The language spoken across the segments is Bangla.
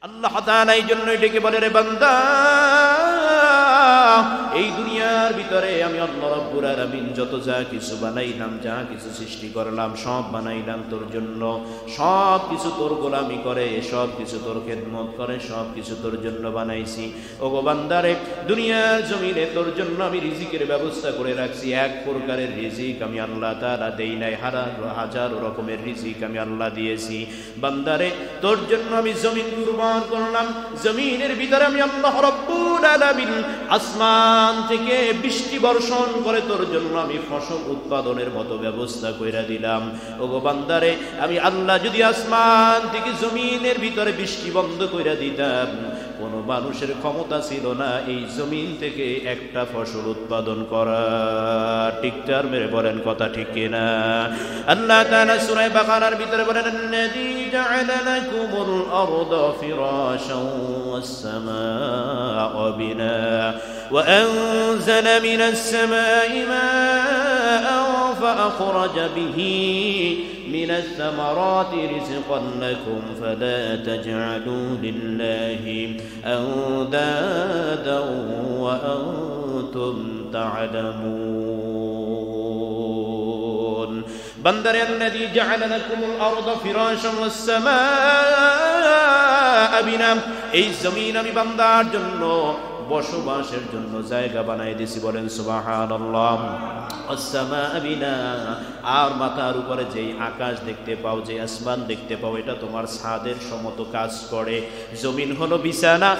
আল্লাহ তাআলা এই জন্যই ডেকে বলে, রে বান্দা, এই দুনিয়ার ভিতরে আমি আল্লাহ রাব্বুল আলামিন যত যা কিছু বানাইলাম, যা কিছু সৃষ্টি করলাম, সব বানাইলাম তোর জন্য। সব কিছু তোর গোলামি করে, সব কিছু তোর খেদমত করে, সব কিছু তোর জন্য বানাইছি। ওগো বান্দারে, দুনিয়ার জমিনে তোর জন্য আমি রিজিকের ব্যবস্থা করে রাখছি। এক প্রকারের রিজিক আমি আল্লাহ তাআলা দেই নাই, হাজার রকমের রিজিক আমি আল্লাহ দিয়েছি। বান্দারে, তোর জন্য আমি জমিন কুরবান করলাম। জমিনের ভিতরে আমি আল্লাহ রাব্বুল আলামিন আসমান থেকে বৃষ্টি বর্ষণ করে তোর জন্য আমি ফসল উৎপাদনের মতো ব্যবস্থা কইরা দিলাম। ওগো বান্দারে, আমি আল্লাহ যদি আসমান থেকে জমিনের ভিতরে বৃষ্টি বন্ধ কইরা দিতাম, কোন মানুষের ক্ষমতা ছিল না এই জমিন থেকে একটা ফসল উৎপাদন করা। ঠিকঠাক মেরে বলেন কথা ঠিক কিনা? আল্লাহ তাআলা সূরা বাকারার ভিতরে বলেন, আল্লাযী জাআলা লাকুমুল আরদা ফিরাশান ওয়াস সামাআ বিনা ওয়া আনজালা মিনাস সামাই মাআন ফাআখরাজা বিহি من الثمرات رزقا لكم فلا تجعلوا لله أندادا وأنتم تعلمون بندر الذي جعل لكم الأرض فراشا والسماء بنا এই জমিন আমি বান্দার জন্য বসবাসের জন্য জায়গা বানাই দিয়েছি। বলেন সুবহানাল্লাহ। আর মাথার উপরে যেই আকাশ দেখতে পাও, যে আসমান দেখতে পাও, এটা তোমার ছাদের সমত কাজ করে। জমিন হলো বিছানা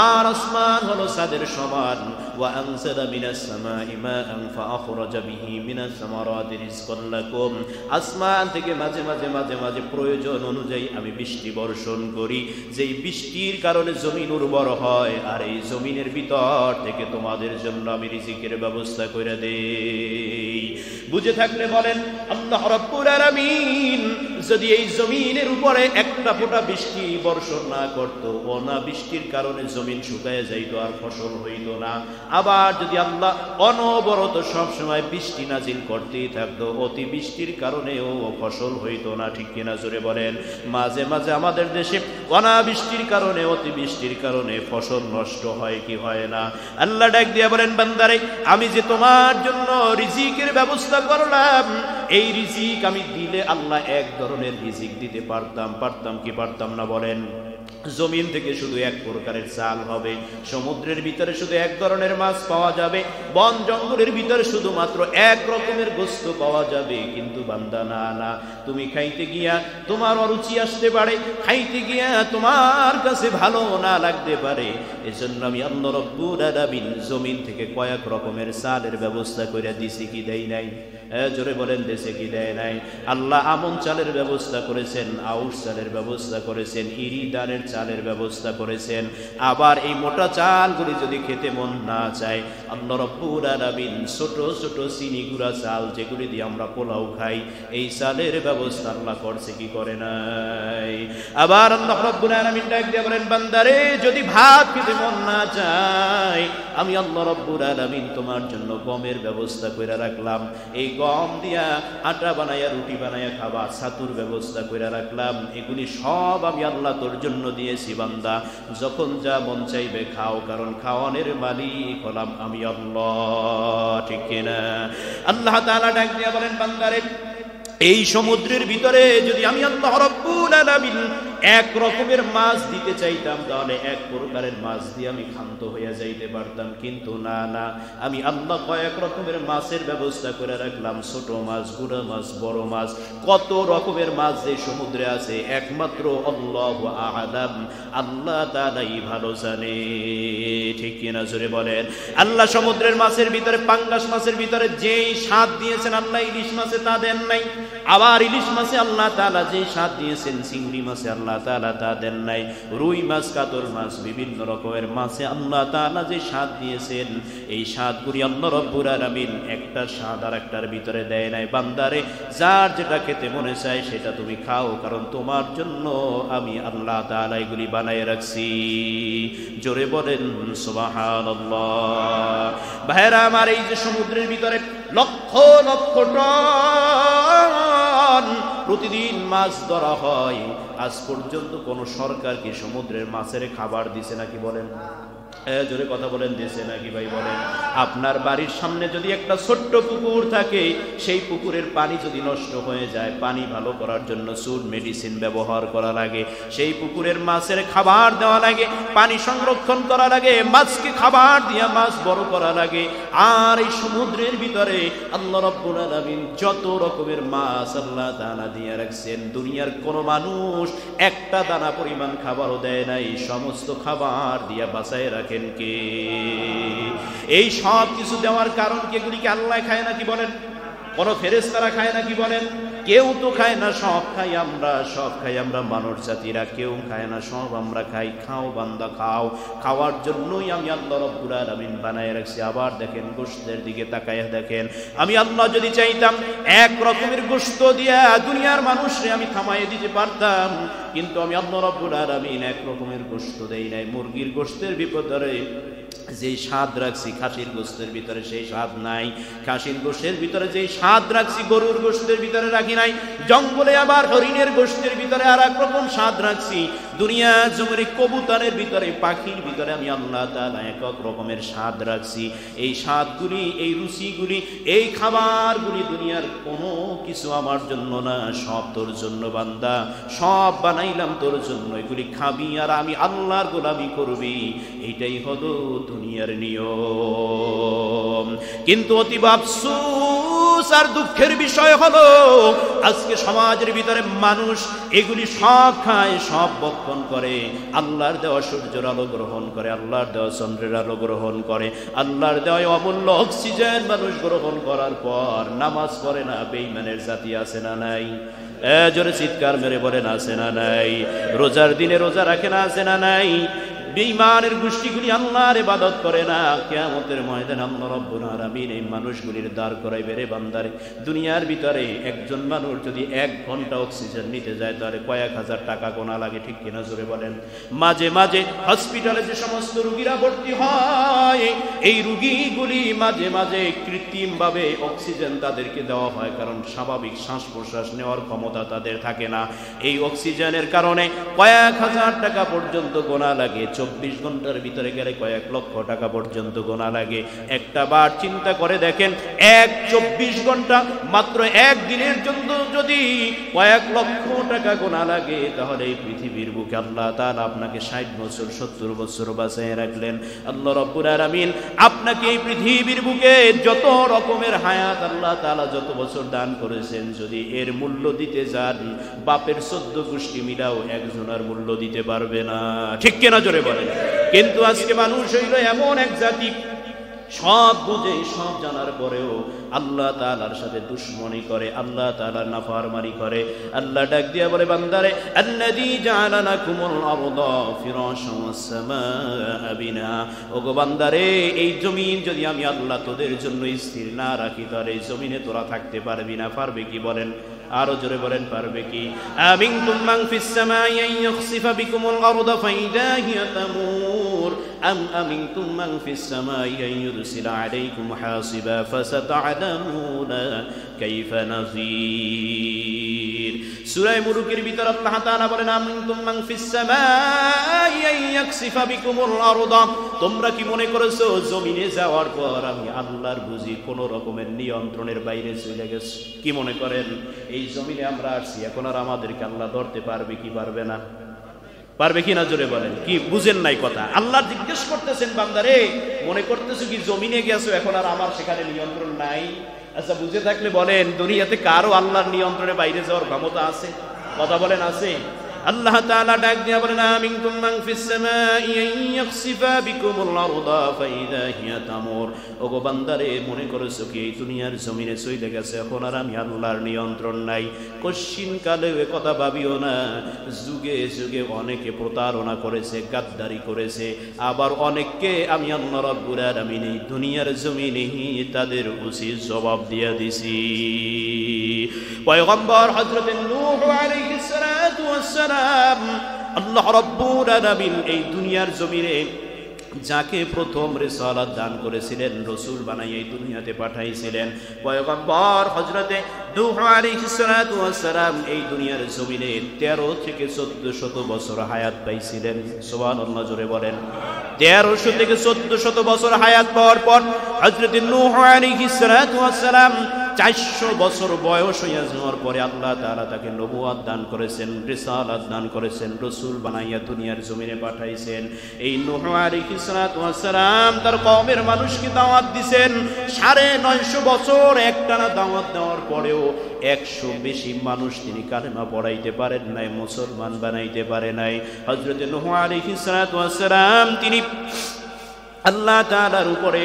আর আসমান হলো ছাদের সমান। ওয়া আনজালা মিনাস সামাই মাআন ফাআখরাজা বিহি মিনাস সামারাতি রিজকান লাকুম, আসমান থেকে মাঝে মাঝে প্রয়োজন অনুযায়ী আমি বৃষ্টি বর্ষণ করি, যেই বৃষ্টির কারণে জমিন উর্বর হয়, আর এই জমিনের ভিতর থেকে তোমাদের জন্য আমি রিজিকের ব্যবস্থা করে দেই। বুঝে থাকলে বলেন, আল্লাহ রাব্বুল আলামিন যদি এই জমিনের উপরে একটা ফোঁটা বৃষ্টি বর্ষণ না করতো, অনাবৃষ্টির কারণে জমিন শুকায় যাইতো, আর ফসল হইত না। আবার যদি আল্লাহ অনবরত সব সময় বৃষ্টি নাজিল করতেই থাকতো, অতি বৃষ্টির কারণেও ফসল হইত না। ঠিক কিনা জোরে বলেন? মাঝে মাঝে আমাদের দেশে অনাবৃষ্টির কারণে, অতি বৃষ্টির কারণে ফসল নষ্ট হয় কি হয় না? আল্লাহ ডাক দিয়া বলেন, বান্দারে, আমি যে তোমার জন্য রিজিকের ব্যবস্থা করলাম, এই রিজিক আমি দিলে আল্লাহ এক ধরনের রিজিক দিতে পারতাম কি পারতাম না? বলেন। জমিন থেকে শুধু এক প্রকারের চাল হবে, সমুদ্রের ভিতরে শুধু এক ধরনের মাছ পাওয়া যাবে, বন জঙ্গলের ভিতরে শুধুমাত্র এক রকমের গোশত পাওয়া যাবে। কিন্তু বান্দা, না, তুমি খাইতে গিয়া তোমার অরুচি আসতে পারে, খাইতে গিয়া তোমার কাছে ভালো না লাগতে পারে। এজন্য আমি আল্লাহ রাব্বুল আলামিন জমিন থেকে কয়েক রকমের চালের ব্যবস্থা করে দিছি কি দেই নাই? জোরে বলেন, দেশে কি দেয় নাই? আল্লাহ আমন চালের ব্যবস্থা করেছেন, আউশ চালের ব্যবস্থা করেছেন, ইরি দানের চালের ব্যবস্থা করেছেন। আবার এই মোটা চালগুলি যদি খেতে মন না চায়, আল্লাহ রাব্বুল আলামিন ছোট ছোট চিনি গুঁড়া চাল, যেগুলি দিয়ে আমরা পোলাও খাই, এই চালের ব্যবস্থা আল্লাহ করছে কি করে নাই? আবার আল্লাহ রাব্বুল আলামিন ডাক দিয়ে বলেন, বান্দারে, যদি ভাত খেতে মন না চায়, আমি আল্লাহ রাব্বুল আলামিন তোমার জন্য গমের ব্যবস্থা করে রাখলাম। এই গম দিয়া আটা বানায়া, রুটি বানায়া খাবা, ছাতুর ব্যবস্থা করে রাখলাম। এগুলি সব আমি আল্লাহ তোর জন্য দিয়েছি। বান্দা, যখন যা মন চাইবে খাও, কারণ খাওয়ানোর মালিক হলাম আমি আল্লাহ। ঠিক কিনা? আল্লাহ তাআলা ডাক দিয়া বলেন, বান্দারে, এই সমুদ্রের ভিতরে যদি আমি আল্লাহ রাব্বুল আলামিন এক রকমের মাছ দিতে চাইতাম, তাহলে এক প্রকারের মাছ দিয়ে আমি ক্ষান্ত হয়ে যাইতে পারতাম। কিন্তু না, আমি আল্লাহ কয়েক রকমের মাছের ব্যবস্থা করে রাখলাম। ছোট মাছ, গুঁড়া মাছ, বড় মাছ, কত রকমের মাছ যে সমুদ্রে আছে একমাত্র আল্লাহু আ'লাম, আল্লাহ তাআলাই ভালো জানে। ঠিক কিনা জোরে বলেন? আল্লাহ সমুদ্রের মাছের ভিতরে, পাঙ্গাস মাছের ভিতরে যেই স্বাদ দিয়েছেন আল্লাহ ইলিশ মাছে তা দেন নাই। আবার ইলিশ মাছে আল্লাহ তাআলা যেই স্বাদ দিয়েছেন চিংড়ি মাছে আল্লাহ তাআলা তা দেন নাই। রুই মাছ, কাতল মাছ, বিভিন্ন রকমের মাছে আল্লাহ তাআলা যে স্বাদ দিয়েছেন, এই স্বাদগুলি আল্লাহ রাব্বুল আলামিন একটা স্বাদ আর একটার ভিতরে দেয় নাই। বান্দারে, যার যেটা খেতে মনে চায় সেটা তুমি খাও, কারণ তোমার জন্য আমি আল্লাহ তাআলা এগুলি বানায় রাখছি। জোরে বলেন সুবহানাল্লাহ। ভাইরা আমার, এই যে সমুদ্রের ভিতরে লক্ষ লক্ষ টন প্রতিদিন মাছ ধরা হয়। আজ পর্যন্ত কোন সরকার কি সমুদ্রের মাছের খাবার দিছে নাকি বলেন? জোরে কথা বলেন, দিয়েছে নাকি ভাই বলেন? আপনার বাড়ির সামনে যদি একটা ছোট্ট পুকুর থাকে, সেই পুকুরের পানি যদি নষ্ট হয়ে যায়, পানি ভালো করার জন্য চুন মেডিসিন ব্যবহার করা লাগে, সেই পুকুরের মাছের খাবার দেওয়া লাগে, পানি সংরক্ষণ করা লাগে, মাছকে খাবার দিয়া মাছ বড় করা লাগে। আর এই সমুদ্রের ভিতরে আল্লাহ রাব্বুল আলামিন যত রকমের মাছ আল্লাহ দানা দিয়ে রাখছেন, দুনিয়ার কোন মানুষ একটা দানা পরিমাণ খাবারও দেয় নাই, সমস্ত খাবার দিয়া বাঁচায় রাখে। এই সব কিছু দেওয়ার কারণ কি? এগুলিকে আল্লাহ খায় নাকি বলেন? কোন ফেরেশতারা খায় নাকি বলেন? কেউ তো খায় না, সব খাই আমরা, সব খাই আমরা মানব জাতিরা, কেউ খায় না, সব আমরা খাই। খাও বান্দা খাও, খাওয়ার জন্যই আমি আল্লাহ রাব্বুল আলামিন বানায় রাখছি। আবার দেখেন গোশতের দিকে তাকায় দেখেন, আমি আল্লাহ যদি চাইতাম এক রকমের গোশত দিয়া দুনিয়ার মানুষরে আমি থামাইয়ে দিতে পারতাম, কিন্তু আমি আল্লাহ রাব্বুল আলামিন এক রকমের গোশত দেই নাই। মুরগির গোশতের ভিতরে যেই স্বাদ রাখছি খাসির গোশতের ভিতরে সেই স্বাদ নাই, খাসির গোশতের ভিতরে যেই স্বাদ রাখছি গরুর গোশতের ভিতরে রাখি নাই, জঙ্গলে আবার হরিণের গোশতের ভিতরে আর এক রকম স্বাদ রাখছি, দুনিয়া জমির কবুতরের ভিতরে, পাখির ভিতরে আমি আল্লাহ তাআলা এক রকমের স্বাদ রাখছি। এই স্বাদগুলি, এই রুচিগুলি, এই খাবারগুলি দুনিয়ার কোনো কিছু আমার জন্য না, সব তোর জন্য বান্দা, সব বানাইলাম তোর জন্য, এগুলি খাবি আর আমি আল্লাহর গোলামি করবি, এইটাই হলো দুনিয়ার নিয়ম। কিন্তু অতীব আফসোস আর দুঃখের বিষয় হলো আজকে সমাজের ভিতরে মানুষ এগুলি সব খায়, সব ভক্ষণ করে, আল্লাহর দেওয়া সূর্যের আলো গ্রহণ করে, আল্লাহর দেওয়া চন্দ্রের আলো গ্রহণ করে, আল্লাহর দেওয়া অমূল্য অক্সিজেন মানুষ গ্রহণ করার পর নামাজ পড়ে না। বেঈমানের জাতি আছে না নাই? জোরে চিৎকার মেরে বলেন আছে না নাই? রোজার দিনে রোজা রাখে না, আছে না নাই? বেঈমানের গোষ্ঠীগুলি আল্লাহর ইবাদত করে না। কিয়ামতের ময়দানে আল্লাহ রাব্বুল আলামিন এই মানুষগুলির দাঁড় করাইবে, রে বান্দারে, দুনিয়ার ভিতরে একজন মানুষ যদি 1 ঘন্টা অক্সিজেন নিতে যায় তাহলে কয়েক হাজার টাকা গোনা লাগে, ঠিক কিনা জোরে বলেন? মাঝে মাঝে হসপিটালে যে সমস্ত রোগীরা ভর্তি হয়, এই রোগীগুলি মাঝে মাঝে কৃত্রিমভাবে অক্সিজেন তাদেরকে দেওয়া হয়, কারণ স্বাভাবিক শ্বাস প্রশ্বাস নেওয়ার ক্ষমতা তাদের থাকে না। এই অক্সিজেনের কারণে কয়েক হাজার টাকা পর্যন্ত গোনা লাগে। 24 ঘন্টার ভিতরে গেলে কয়েক লক্ষ টাকা পর্যন্ত গোনা লাগে। একটা বার চিন্তা করে দেখেন, 24 ঘন্টা মাত্র একদিনের জন্য যদি কয়েক লক্ষ টাকা গোনা লাগে, তাহলে এই পৃথিবীর বুকে আল্লাহ তাআলা আপনাকে 60 বছর 70 বছর বাঁচিয়ে রাখলেন। আল্লাহ রাব্বুল আলামিন আপনাকে এই পৃথিবীর বুকে যত রকমের হায়াত আল্লাহ তাআলা যত বছর দান করেছেন, যদি এর মূল্য দিতে যান, বাপের 14 গোষ্ঠী মিলাও একজনের মূল্য দিতে পারবে না, ঠিক কিনা জোরে বলেন? কিন্তু আজকে মানুষ হইল এমন এক জাতি, সব বুঝে সব জানার পরেও আল্লাহ তাআলার সাথে দুশমনি করে, আল্লাহ তাআলার নাফরমানি করে। আল্লাহ ডাক দিয়া বলে, বান্দারে, আল্লাযী জাআলা লাকুমুল আরদা ফিরাশান ওয়াস সামাআ বিনা, ওগো বান্দারে, এই জমিন যদি আমি আল্লাহ তোদের জন্য স্থির না রাখি, তাহলে এই জমিনে তোরা থাকতে পারবি না। পারবে কি বলেন? আরো জোরে বলেন, পারবে কি? আমিনতুম মান ফিস সামাই আন ইয়াখসিফা বিকুমুল আরদা ফাইদা হিয়া তামুর আম আমিনতুম মান ফিস সামাই আন ইউরসিলা আলাইকুম হাসিবা ফাসাতা'লামুনা কাইফা নাযীর। সূরা মুলুকের ভিতর আল্লাহ তাআলা বলেন, আমিনতুম মান ফিস সামাই আন ইয়াখসিফা বিকুমুল আরদা, তোমরা কি মনে করেছো জমিনে যাওয়ার পর আমি আল্লাহর বুঝি কোন রকমের নিয়ন্ত্রণের বাইরে চলে গেছি? কি মনে করেন এই জমিনে আমরা আসছি, এখন আর আমাদেরকে আল্লাহ ধরতে পারবে কি পারবে না? পারবে কি না জোরে বলেন? কি বুঝেন নাই কথা? আল্লাহ জিজ্ঞেস করতেছেন, বান্দারে, মনে করতেছো কি জমিনে গেছো, এখন আর আমার সেখানে নিয়ন্ত্রণ নাই? আচ্ছা, বুঝে থাকলে বলেন, দুনিয়াতে কারো আল্লাহর নিয়ন্ত্রণে বাইরে যাওয়ার ক্ষমতা আছে? কথা বলেন, আছে? আল্লাহ তাআলা ডাক দিয়া বলেন, আমিনতুম মান ফিস সামাই আন ইয়াখসিফা বিকুমুল আরদা ফাইদা হিয়া তামুর, ওগো বান্দারে, মনে করেছো কি এই দুনিয়ার জমিনে চলে গেছে, এখন আর আমি আল্লাহর নিয়ন্ত্রণ নাই? কশিন কালে এ কথা ভাবিও না। যুগে যুগে অনেকে প্রতারণা করেছে, গাদ্দারি করেছে, আবার অনেককে আমি আল্লাহ রাব্বুল আলামিন এই দুনিয়ার জমিনে তাদের উচিত জবাব দিয়া দিছি। পয়গম্বর হযরত নূহ আলাইহিস সালাতু ওয়াস সালাম, আল্লাহ রাব্বুল আলামিন এই দুনিয়ার জমিনে যাকে প্রথম রিসালাত দান করেছিলেন, রসুল বানাইয়া এই দুনিয়াতে পাঠাইছিলেন, পয়গম্বর হযরতে নূহ আলাইহিস সালাতু ওয়াস সালাম এই দুনিয়ার জমিনে 13 থেকে 1400 বছর হায়াত পাইছিলেন। সুবহানাল্লাহ, জোরে বলেন। 1300 থেকে 1400 বছর হায়াত পাওয়ার পর হযরতে নূহ আলাইহিস সালাতু ওয়াস সালাম 400 বছর বয়স হয়ে যাওয়ার পরে আল্লাহ তাআলা তাকে নবুয়ত দান করেছেন, রিসালাত দান করেছেন, রাসূল বানাইয়া দুনিয়ার জমিনে পাঠাইছেন। এই নূহ আলাইহিস সালাতু ওয়াস সালাম তার কওমের মানুষকে দাওয়াত দিবেন। 950 বছর একটানা দাওয়াত দেওয়ার পরেও 100 বেশি মানুষ তিনি কালেমা পড়াইতে পারেন নাই, মুসলমান বানাইতে পারে নাই। হযরতে নূহ আলাইহিস সালাতু ওয়াস সালাম তিনি আল্লাহ তাআলার উপরে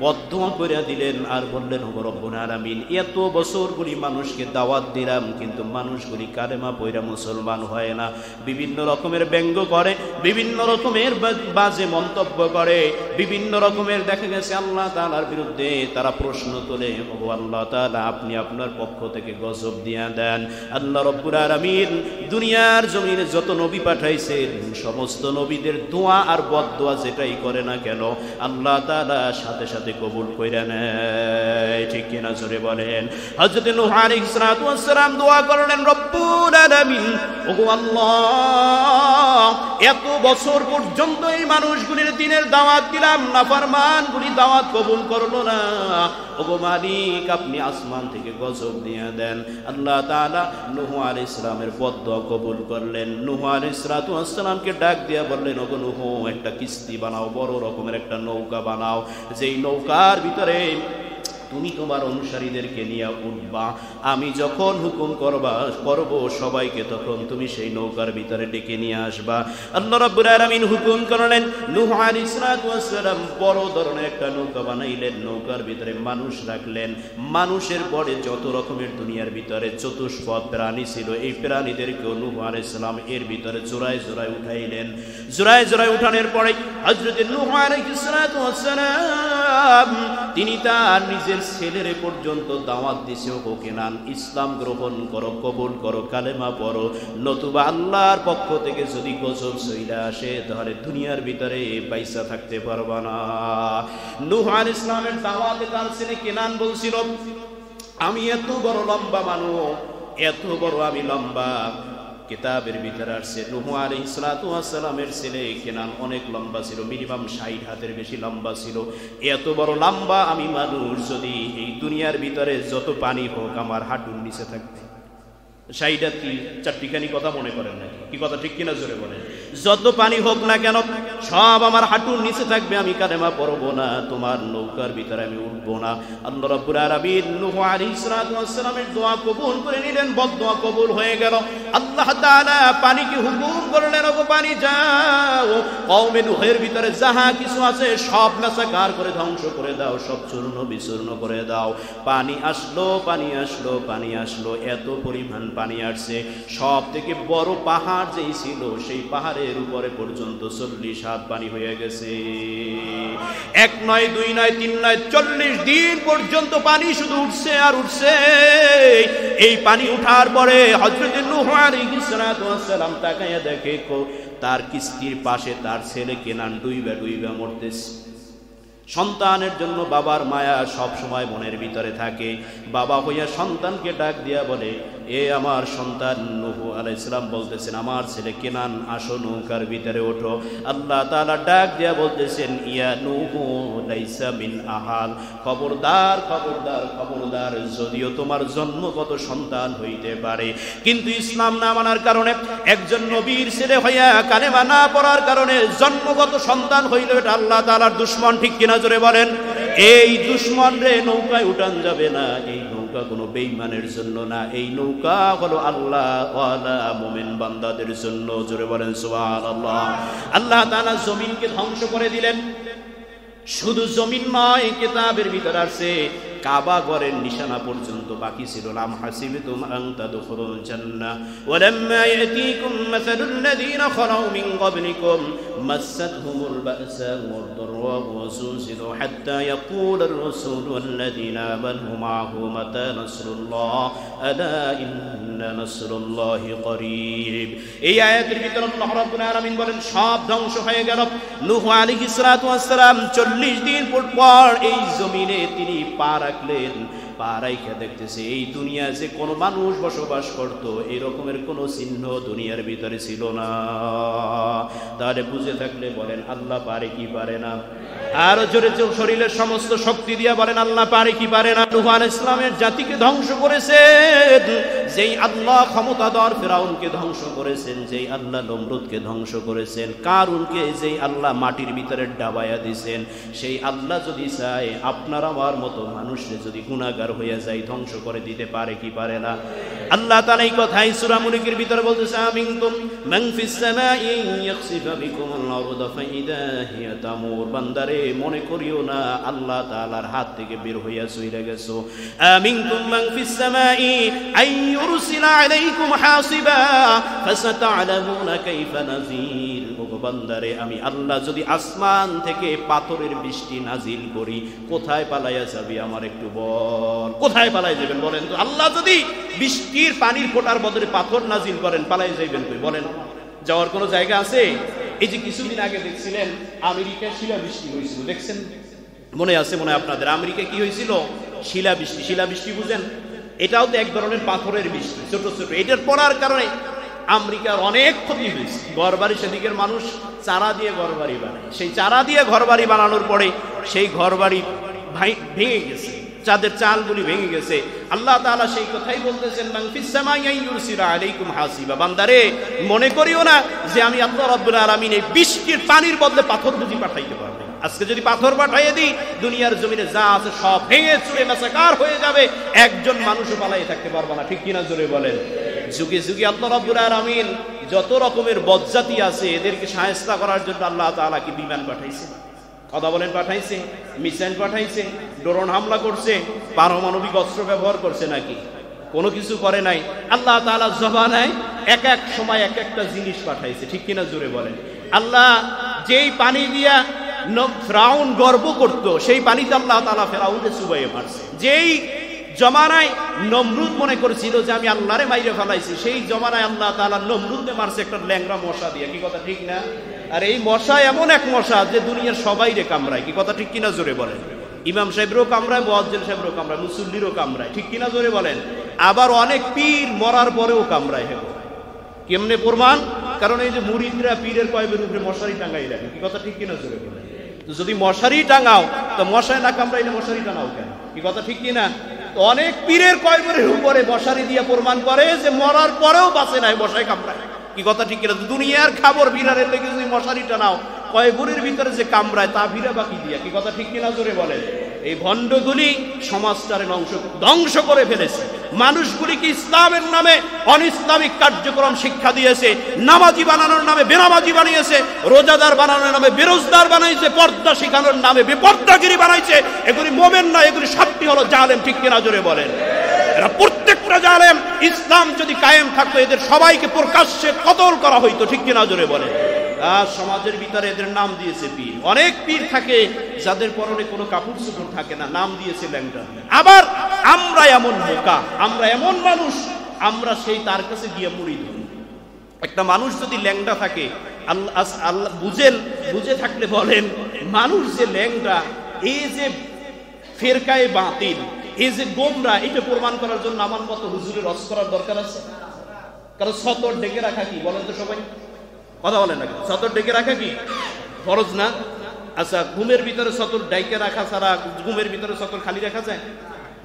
বদদুয়া করে দিলেন আর বললেন, ও রব্বুল আলামিন, এত বছরগুলি মানুষকে দাওয়াত দিলাম কিন্তু মানুষগুলি কালেমা পয়রা মুসলমান হয় না, বিভিন্ন রকমের ব্যঙ্গ করে, বিভিন্ন রকমের বাজে মন্তব্য করে, বিভিন্ন রকমের দেখা গেছে আল্লাহ তাআলার বিরুদ্ধে তারা প্রশ্ন তোলে। ও আল্লাহ তাআলা, আপনি আপনার পক্ষ থেকে গজব দিয়া দেন। আল্লাহ রব্বুল আলামিন দুনিয়ার জমিনে যত নবী পাঠাইছেন সমস্ত নবীদের দোয়া আর বদদোয়া যেটাই করে না কেন আল্লাহ তাআলা সাথে সাথে কবুল কইরা নেয়, ঠিক কিনা জোরে বলেন। হযরত নূহ আলাইহিস সালাতু ওয়াস সালাম দোয়া করলেন, রব্বুল আলামিন, ওগো আল্লাহ, এত বছর পর্যন্ত এই মানুষগুলির দ্বীনের দাওয়াত দিলাম, নাফরমানগুলি দাওয়াত কবুল করলো না, ওগো মালিক, আপনি আসমান থেকে গজব দিয়ে দেন। আল্লাহ তাআলা নূহ আলাইহিস সালামের বদদোয়া কবুল করলেন। নূহ আলাইহিস সালাতু ওয়াস সালামকে ডাক দিয়া বললেন, ওগো নূহ, একটা কিস্তি বানাও, বড় রকমের একটা নৌকা বানাও, যেই নৌকার ভিতরে তুমি তোমার অনুসারীদেরকে নিয়ে উঠবা, আমি যখন হুকুম করব সবাইকে তখন তুমি সেই নৌকার ভিতরে ডেকে নিয়ে আসবা। আল্লাহ রাব্বুল আলামিন হুকুম করলেন, নূহ আলাইহিস সালাতু ওয়াস সালাম বড় ধরনের একটা নৌকা বানাইলেন, নৌকার ভিতরে মানুষ রাখলেন, মানুষের পরে যত রকমের দুনিয়ার ভিতরে চতুষ্পদ প্রাণী ছিল এই প্রাণীদেরকেও নূহ আলাইহিস সালাম এর ভিতরে জোড়ায় জোড়ায় উঠাইলেন। জোড়ায় জোড়ায় উঠানোর পরে হযরত নূহ আলাইহিস সালাতু ওয়াস সালাম তিনি তার নিজের ছেলেরে পর্যন্ত দাওয়াত দিছে, ও কেনান, ইসলাম গ্রহণ করো, কবুল করো, কালেমা পড়ো, নতুবা আল্লাহর পক্ষ থেকে যদি গজব চলে আসে তাহলে দুনিয়ার ভিতরে পয়সা থাকতে পারবা না। নূহ আলাইহিস সালামের দাওয়াতে তার ছেলে কেনান বলছিল, আমি এত বড় লম্বা মানুষ, এত বড় আমি লম্বা। কিতাবের ভিতরে আসছে নূহ আলাইহিস সালাতু ওয়াস সালামের ছেলে কেনান অনেক লম্বা ছিল, মিনিমাম 60 হাতের বেশি লম্বা ছিল। এত বড় লম্বা আমি মানুষ যদি এই দুনিয়ার ভিতরে যত পানি হোক আমার হাঁটুর নিচে থাকবে, 60 হাত কি চারটিখানি কথা মনে করেন নাকি? কি কথা ঠিক কিনা জোরে বলেন। যত পানি হোক না কেন সব আমার হাঁটুর নিচে থাকবে, আমি কালেমা পড়বো না, তোমার নৌকার ভিতরে আমি উঠবো না। আল্লাহ রাব্বুল আলামিন নূহ আলাইহিস সালাতু ওয়াস সালামের দোয়া কবুল করে নিলেন, বদদোয়া কবুল হয়ে গেল। আল্লাহ তাআলা পানিকে হুকুম করলেন, ওগো পানি যাও, কওমে নূহের ভিতরে যাহা কিছু আছে সব নাসাকার করে ধ্বংস করে দাও, সব চূর্ণ বিচূর্ণ করে দাও। পানি আসলো, পানি আসলো, পানি আসলো, এত পরিমাণ পানি আসছে, সব থেকে বড় পাহাড় যেই ছিল সেই পাহাড়ের উপরে পর্যন্ত 40 হাত পানি হয়ে গেছে। 1 নয় 2 নয় 3 নয় 40 দিন পর্যন্ত পানি শুধু উঠছে আর উঠছে। এই পানি উঠার পরে হযরত নূহ আলাইহিস সালাতু ওয়াস সালাম তাকায়া দেখে তার কিস্তির পাশে তার ছেলে কেনান ডুইবা ডুইবা মরতেছে। সন্তানের জন্য বাবার মায়া সব সময় মনের ভিতরে থাকে। বাবা হইয়া সন্তানকে ডাক দিয়া বলে, এ আমার সন্তান। নূহ আলাইহিস সালাম বলতেছেন, আমার ছেলে কেনান, আসো নৌকার ভিতরে ওঠো। আল্লাহ তাআলা ডাক দিয়া বলতেছেন, ইয়া নূহ লাইসা মিন আহাল, খবরদার খবরদার খবরদার, যদিও তোমার জন্মগত সন্তান হইতে পারে কিন্তু ইসলাম না মানার কারণে, একজন নবীর ছেলে হইয়া কালেমা না পড়ার কারণে জন্মগত সন্তান হইল, এটা আল্লাহ তাআলার দুশমন, ঠিক কিনা জোরে বলেন। এই দুশমন রে নৌকায় উঠান যাবে না, এই নৌকা কোনো বেঈমানের জন্য না, এই নৌকা হলো আল্লাহ ওয়ালা মুমিন বান্দাদের জন্য। জোরে বলেন সুবহানাল্লাহ। আল্লাহ তাআলা জমিনকে ধ্বংস করে দিলেন। শুধু জমিন নয়, কিতাবের ভিতরে আছে কাবা ঘরের নিশানা পর্যন্ত বাকি ছিল না। আম হাসিবতুম আন তাদখুলুল জান্নাহ ওয়া লাম্মা ইয়াতীকুম মাসালুল্লাযীনা খালাউ মিন ক্বাবলিকুম মাসাতহুমুল বা'সা ওয়াদ দাররা ওয়া যুলজিলু হাত্তা ইয়াকুলার রাসূলু ওয়াল্লাযীনা আমানু মা'হু মাতা নাসরুল্লাহ আলা ইন্না নাসরুল্লাহি করিব। এই আয়াতের ভিতরে আল্লাহ রাব্বুল আলামিন বলেন সব ধ্বংস হয়ে গেল। নূহ আলাইহিস সালাতু ওয়াস সালাম 40 দিন পর এই জমিনে তিনি পা রাখলেন। পা রাইখা দেখতেছে এই দুনিয়া যে কোনো মানুষ বসবাস করত এই রকমের কোনো চিহ্ন দুনিয়ার ভিতরে ছিল না। তাহলে বুঝে থাকলে বলেন আল্লাহ পারে কি পারে না? আর জোরে শরীরের সমস্ত শক্তি দিয়ে বলেন আল্লাহ পারে কি পারে না? নূহ আলাইহিস সালামের জাতিকে ধ্বংস করেছেন যেই আল্লাহ ক্ষমতাধর ফিরাউনকে ধ্বংস করেছেন, যেই আল্লাহ নমরুদকে ধ্বংস করেছেন, কারুনকে যেই আল্লাহ মাটির ভিতরে ডাবায়া দিয়েছেন, সেই আল্লাহ যদি চায় আপনার আমার মতো মানুষকে যদি গুনাহগার হয়ে যায় ধ্বংস করে দিতে পারে কি পারে না? আল্লাহ তাআলা এই কথাই সূরা মুলকের ভিতরে বলতেছে আমিনতুম মান ফিস সামাই ইয়াখসিফা বিকুমুল আরদা ফাইদা হিয়া তামুর। বান্দারে মনে করিও না আল্লাহ তাআলার হাত থেকে বের হইয়া চলে গেছো। আমিনতুম মান ফিস সামাই আই ইউরসিলা আলাইকুম হাসিবা ফাসাতা'লামুনা কাইফা নাযির। ও বান্দারে আমি আল্লাহ যদি আসমান থেকে পাথরের বৃষ্টি নাজিল করি কোথায় পালাইয়া যাবি আমার একটু বল, কোথায় পালাই যাবেন বলেন তো? আল্লাহ যদি বৃষ্টির পানির ফোঁটার বদলে পাথর নাজিল করেন পালাই যাইবেন কই বলেন? যাওয়ার কোনো জায়গা আছে? এই যে কিছুদিন আগে দেখছিলেন আমেরিকায় শিলাবৃষ্টি হয়েছিল, দেখছেন? মনে আছে মনে হয় আপনাদের? আমেরিকায় কি হয়েছিল? শিলাবৃষ্টি। শিলাবৃষ্টি বুঝেন? এটাও তো এক ধরনের পাথরের বৃষ্টি, ছোট ছোট। এটার পড়ার কারণে আমেরিকার অনেক ক্ষতি হয়েছে। ঘরবাড়ি সেদিকের মানুষ চারা দিয়ে ঘরবাড়ি বানায়, সেই চারা দিয়ে ঘরবাড়ি বানানোর পরে সেই ঘরবাড়ি ভেঙে গেছে, যাদের চালগুলি ভেঙে গেছে। আল্লাহ তাআলা সেই কথাই বলতেছেন মান ফিস সামাই ইউরসিলু আলাইকুম হাসিবা। বান্দারে মনে করিও না যে আমি আল্লাহ রাব্বুল আলামিন এই বৃষ্টির পানির বদলে পাথর বুঝি পাঠাইতে পারবো। আজকে যদি পাথর পাঠাইয়ে দিই দুনিয়ার জমিনে যা আছে সব ভেঙে চুরে মাসাকার হয়ে যাবে, একজন মানুষও পালাই থাকতে পারবে না। ঠিক কিনা জোরে বলেন? যুগে যুগে আল্লাহ রাব্বুল আলামিন যত রকমের বজ্জাতি আছে এদেরকে শায়েস্তা করার জন্য আল্লাহ তাআলা কি বিমান পাঠাইছে? কথা বলেন, পাঠাইছে? মিসাইল পাঠাইছে, ড্রোন হামলা করছে, পারমাণবিক অস্ত্র ব্যবহার করছে নাকি? কোনো কিছু করে নাই। আল্লাহ তাআলা জবানায় এক এক সময় এক একটা জিনিস পাঠাইছে। ঠিক কিনা জোরে বলেন? আল্লাহ যেই পানি দিয়া ফিরাউন গর্ব করত সেই পানিতে আল্লাহ তাআলা ফিরাউনকে চুবাইয়ে মারছে। যেই জমানায় নমরুদ মনে করেছিল যে আমি আল্লাহরে মাইরে ফেলাইছি, সেই জমানায় আল্লাহ তাআলা নমরুদকে মারছে একটা ল্যাংড়া মশা দিয়ে। কি কথা ঠিক না? আর এই মশা এমন এক মশা যে দুনিয়ার সবাইরে কামড়ায়। কি কথা ঠিক কিনা জোরে বলেন? ইমাম সাহেবরও কামড়ায়, মুয়াজ্জিন সাহেবরও কামড়ায়, মুসল্লিরও কামড়ায়। ঠিক কিনা জোরে বলেন? আবার অনেক পীর মরার পরেও কামড়ায়। হেব কেমনে প্রমাণ? কারণ এই যে মুরিদরা পীরের কয়েবের উপরে মশারি টাঙ্গাই রাখে। কি কথা ঠিক কিনা জোরে বলেন? তো যদি মশারি টাঙাও তো মশায় না কামড়াইলে মশারি টাঙাও কেন? কি কথা ঠিক কিনা? তো অনেক পীরের কয়েবের উপরে মশারি দিয়ে প্রমাণ করে যে মরার পরেও বাঁচে নাই, মশায় কামড়ায়। কি কথা ঠিক কিনা? দুনিয়ার খাবার বিড়ারের লেগে যদি মশারি টানাও কয়েকগুলির ভিতরে যে কামড়ায় তা ভিড়া বাকি দিয়া। কি কথা ঠিক কিনা জোরে বলেন? এই ভণ্ডগুলি সমাজটারে ধ্বংস করে ফেলেছে। মানুষগুলিকে ইসলামের নামে অনিসলামিক কার্যক্রম শিক্ষা দিয়েছে, নামাজি বানানোর নামে বেনামাজি বানিয়েছে, রোজাদার বানানোর নামে বেরোজদার বানাইছে, পর্দা শিখানোর নামে বেপর্দাগিরি বানাইছে। এগুলি মোমেন না, এগুলি সবটি হলো জালেম। ঠিক কিনা জোরে বলেন? এরা প্রত্যেকটা জালেম। ইসলাম যদি কায়েম থাকতো এদের সবাইকে প্রকাশ্যে কতল করা হইতো। ঠিক কিনা জোরে বলেন? আর সমাজের ভিতরে এদের নাম দিয়েছে পীর। অনেক পীর থাকে যাদের পরনে কোনো কাপড় চোপড় থাকে না, নাম দিয়েছে ল্যাংটা। আবার আমরা এমন বোকা, আমরা এমন মানুষ, আমরা সেই তার কাছে গিয়ে মুড়ি ধরি। একটা মানুষ যদি ল্যাংটা থাকে, আল্লাহ বুঝে থাকলে বলেন মানুষ যে ল্যাংটা, এই যে ফেরকায়ে বাতিল, এই যে গোমরা, এটা প্রমাণ করার জন্য আমার মতো হুজুরের রস করার দরকার আছে? কারণ সতর ডেকে রাখা কি বলেন তো সবাই? কথা বলেন না? সতর ডেকে রাখা কি ফরজ না? আচ্ছা, ঘুমের ভিতরে সতর ডাইকে রাখা ছাড়া ঘুমের ভিতরে সতর খালি রাখা যায়?